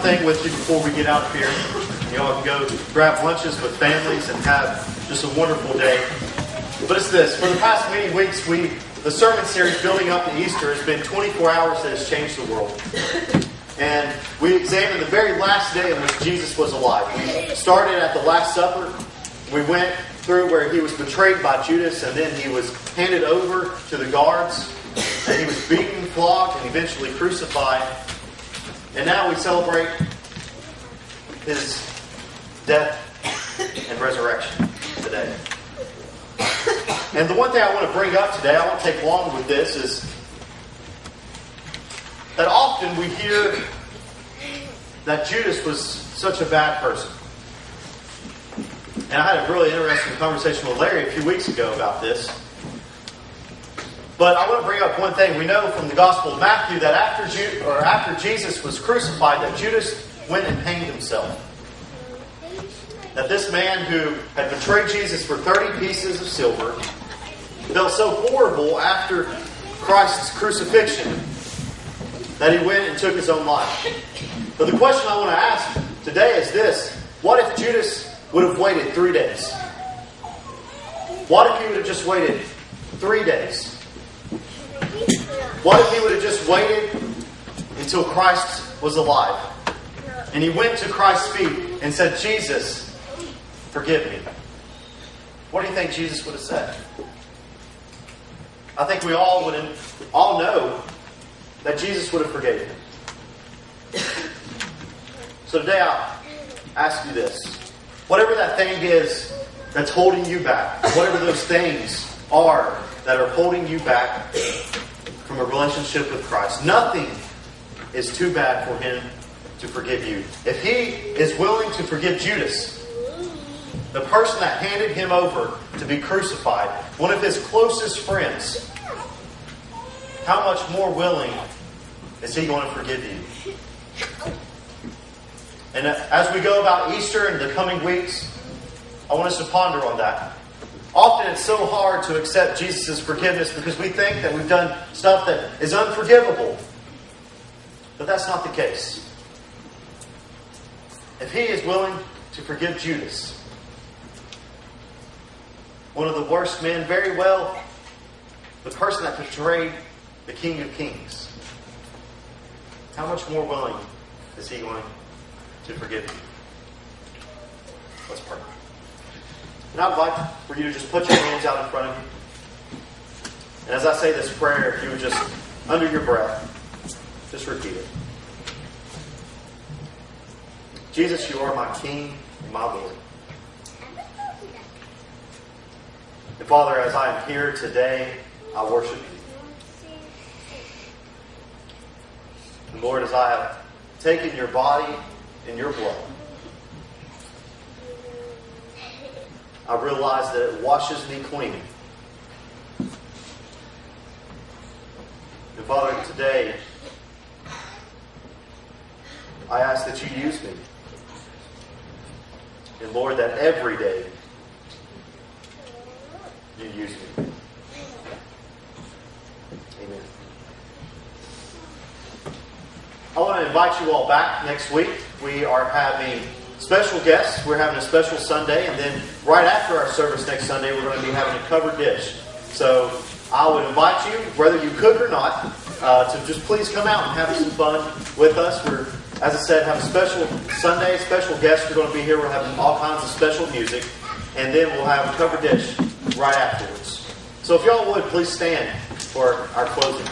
thing with you before we get out of here. You all can go grab lunches with families and have just a wonderful day. But it's this. For the past many weeks, the sermon series building up to Easter has been 24 hours that has changed the world. And we examined the very last day in which Jesus was alive. We started at the Last Supper. We went through where he was betrayed by Judas, and then he was handed over to the guards, and he was beaten, flogged, and eventually crucified. And now we celebrate his death and resurrection today. And the one thing I want to bring up today, I won't take long with this, is that often we hear that Judas was such a bad person. And I had a really interesting conversation with Larry a few weeks ago about this. But I want to bring up one thing. We know from the Gospel of Matthew that after Jesus was crucified, that Judas went and hanged himself. That this man who had betrayed Jesus for 30 pieces of silver felt so horrible after Christ's crucifixion that he went and took his own life. But the question I want to ask today is this. What if Judas would have waited 3 days? What if he would have just waited 3 days? What if he would have just waited until Christ was alive? And he went to Christ's feet and said, Jesus, forgive me. What do you think Jesus would have said? I think we all know that Jesus would have forgiven him. So today I'll ask you this. Whatever that thing is that's holding you back, whatever those things are that are holding you back from a relationship with Christ, nothing is too bad for him to forgive you. If he is willing to forgive Judas, the person that handed him over to be crucified, one of his closest friends, how much more willing is he going to forgive you? And as we go about Easter and the coming weeks, I want us to ponder on that. Often it's so hard to accept Jesus' forgiveness because we think that we've done stuff that is unforgivable. But that's not the case. If he is willing to forgive Judas, one of the worst men, very well, the person that betrayed the King of Kings, how much more willing is he going to forgive you? Let's pray. And I would like for you to just put your hands out in front of you. And as I say this prayer, if you would just, under your breath, just repeat it. Jesus, you are my King and my Lord. And Father, as I am here today, I worship you. And Lord, as I have taken your body and your blood, I realize that it washes me clean. And Father, today, I ask that you use me. And Lord, that every day you use me. Amen. I want to invite you all back next week. We are having special guests. We're having a special Sunday. And then right after our service next Sunday, we're going to be having a covered dish. So I would invite you, whether you cook or not, to just please come out and have some fun with us. We're, as I said, have a special Sunday, special guests are going to be here. We're having all kinds of special music. And then we'll have a covered dish right afterwards. So if y'all would, please stand for our closing.